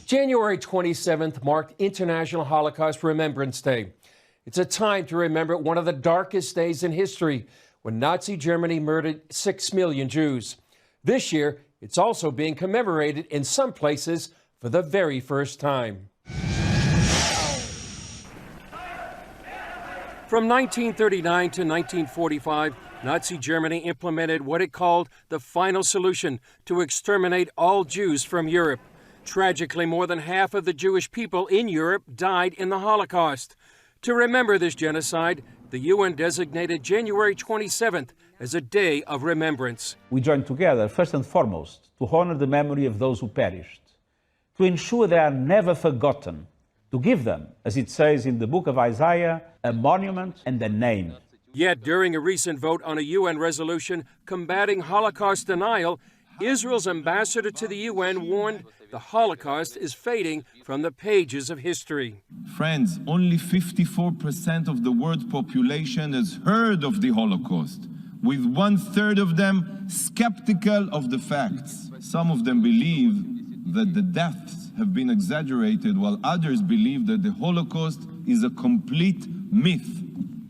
January 27th marked International Holocaust Remembrance Day. It's a time to remember one of the darkest days in history when Nazi Germany murdered 6 million Jews. This year, it's also being commemorated in some places for the very first time. From 1939 to 1945, Nazi Germany implemented what it called the final solution to exterminate all Jews from Europe. Tragically, more than half of the Jewish people in Europe died in the Holocaust. To remember this genocide, the UN designated January 27th as a day of remembrance. We join together, first and foremost, to honor the memory of those who perished, to ensure they are never forgotten, to give them, as it says in the book of Isaiah, a monument and a name. Yet, during a recent vote on a UN resolution combating Holocaust denial, Israel's ambassador to the UN warned the Holocaust is fading from the pages of history. Friends, only 54% of the world population has heard of the Holocaust, with 1/3 of them skeptical of the facts. Some of them believe that the deaths have been exaggerated, while others believe that the Holocaust is a complete myth.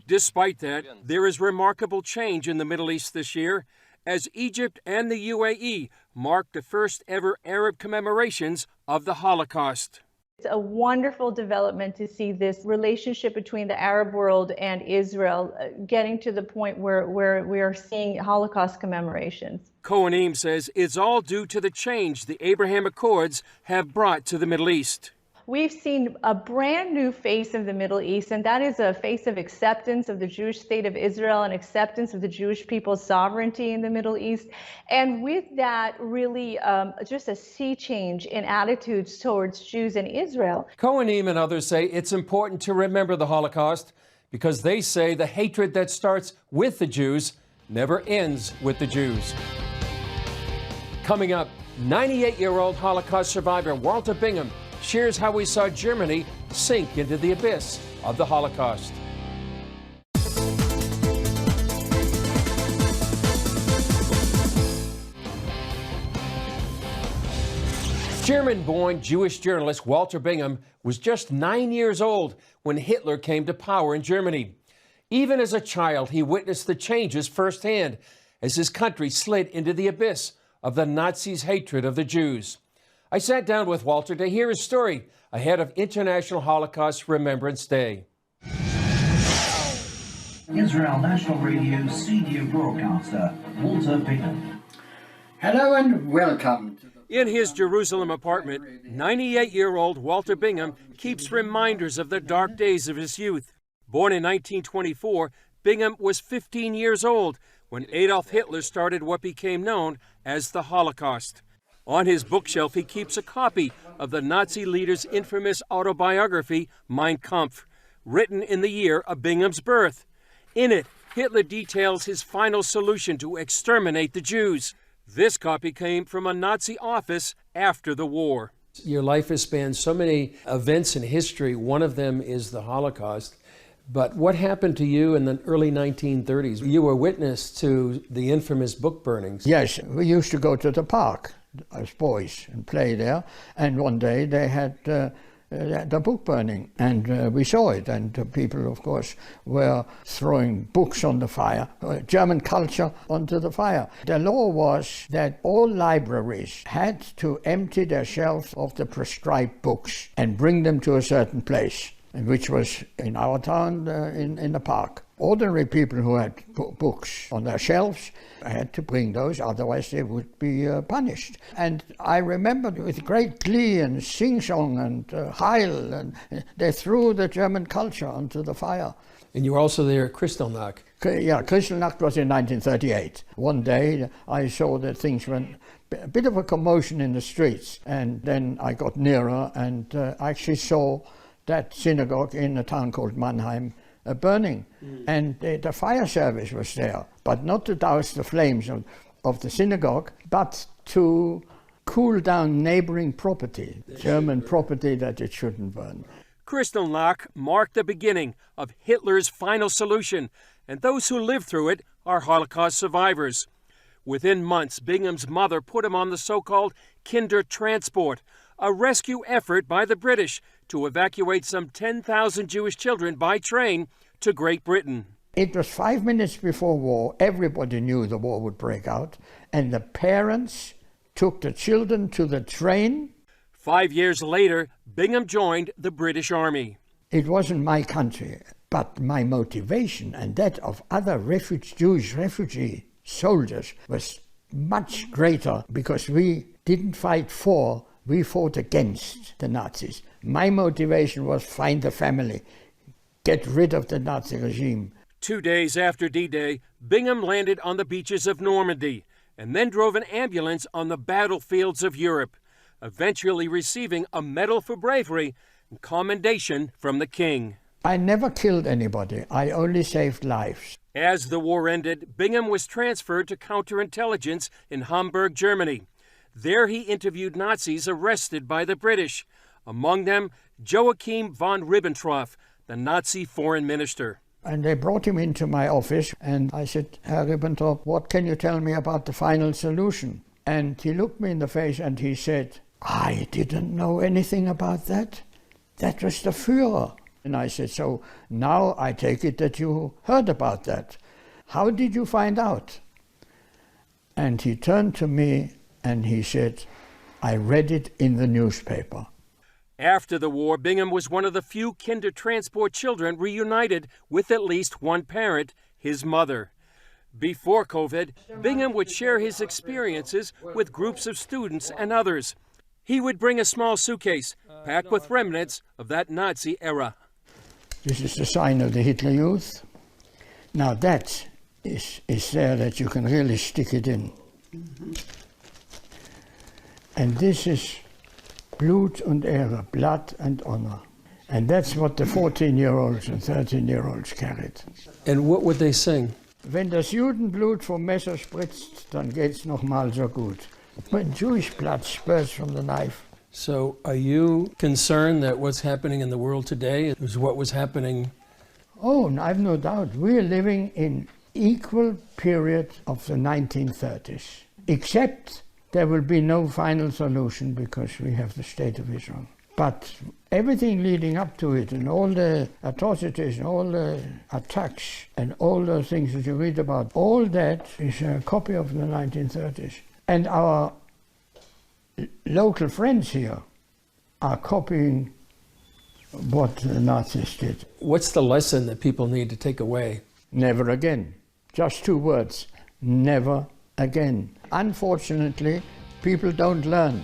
Despite that, there is remarkable change in the Middle East this year, as Egypt and the UAE mark the first ever Arab commemorations of the Holocaust. It's a wonderful development to see this relationship between the Arab world and Israel getting to the point where we are seeing Holocaust commemorations. Kohanim says it's all due to the change the Abraham Accords have brought to the Middle East. We've seen a brand new face of the Middle East, and that is a face of acceptance of the Jewish state of Israel and acceptance of the Jewish people's sovereignty in the Middle East. And with that, really just a sea change in attitudes towards Jews and Israel. Kohanim and others say it's important to remember the Holocaust because they say the hatred that starts with the Jews never ends with the Jews. Coming up, 98-year-old Holocaust survivor Walter Bingham shares how we saw Germany sink into the abyss of the Holocaust. German-born Jewish journalist Walter Bingham was just 9 years old when Hitler came to power in Germany. Even as a child, he witnessed the changes firsthand as his country slid into the abyss of the Nazis' hatred of the Jews. I sat down with Walter to hear his story ahead of International Holocaust Remembrance Day. Israel National Radio senior broadcaster Walter Bingham. Hello and welcome. In his Jerusalem apartment, 98-year-old Walter Bingham keeps reminders of the dark days of his youth. Born in 1924, Bingham was 15 years old when Adolf Hitler started what became known as the Holocaust. On his bookshelf, he keeps a copy of the Nazi leader's infamous autobiography, Mein Kampf, written in the year of Bingham's birth. In it, Hitler details his final solution to exterminate the Jews. This copy came from a Nazi office after the war. Your life has spanned so many events in history. One of them is the Holocaust. But what happened to you in the early 1930s? You were witness to the infamous book burnings. Yes, we used to go to the park as boys and play there, and one day they had the book burning, and we saw it, and people, of course, were throwing books on the fire, German culture onto the fire. The law was that all libraries had to empty their shelves of the prescribed books and bring them to a certain place, which was in our town in the park. Ordinary people who had books on their shelves had to bring those, otherwise they would be punished. And I remember with great glee and sing-song and heil, and they threw the German culture onto the fire. And you were also there at Kristallnacht. Yeah, Kristallnacht was in 1938. One day I saw that things went a bit of a commotion in the streets, and then I got nearer and actually saw that synagogue in a town called Mannheim burning. And the fire service was there, but not to douse the flames of the synagogue, but to cool down neighboring property, German property that it shouldn't burn. Kristallnacht marked the beginning of Hitler's final solution, and those who lived through it are Holocaust survivors. Within months, Bingham's mother put him on the so-called Kindertransport, a rescue effort by the British to evacuate some 10,000 Jewish children by train to Great Britain. It was 5 minutes before war. Everybody knew the war would break out, and the parents took the children to the train. 5 years later, Bingham joined the British Army. It wasn't my country, but my motivation and that of other Jewish refugee soldiers was much greater, because we didn't fight for, we fought against the Nazis. My motivation was find the family, get rid of the Nazi regime. 2 days after D-Day, Bingham landed on the beaches of Normandy and then drove an ambulance on the battlefields of Europe, eventually receiving a medal for bravery and commendation from the king. I never killed anybody. I only saved lives. As the war ended, Bingham was transferred to counterintelligence in Hamburg, Germany. There he interviewed Nazis arrested by the British, among them Joachim von Ribbentrop, the Nazi foreign minister. And they brought him into my office, and I said, Herr Ribbentrop, what can you tell me about the final solution? And he looked me in the face and he said, I didn't know anything about that. That was the Führer. And I said, so now I take it that you heard about that. How did you find out? And he turned to me and he said, I read it in the newspaper. After the war, Bingham was one of the few Kindertransport children reunited with at least one parent, his mother. Before COVID, Bingham would share his experiences with groups of students and others. He would bring a small suitcase packed with remnants of that Nazi era. This is the sign of the Hitler Youth. Now that is there that you can really stick it in. And this is Blut und Ehre, blood and honor. And that's what the 14-year-olds and 13-year-olds carried. And what would they sing? Wenn das Judenblut vom Messer spritzt, dann geht's noch mal so gut. When Jewish blood spurts from the knife. So are you concerned that what's happening in the world today is what was happening? Oh, I've no doubt. We're living in equal period of the 1930s, except there will be no final solution because we have the State of Israel. But everything leading up to it and all the atrocities and all the attacks and all the things that you read about, all that is a copy of the 1930s. And our local friends here are copying what the Nazis did. What's the lesson that people need to take away? Never again. Just 2 words. Never again. Unfortunately, people don't learn.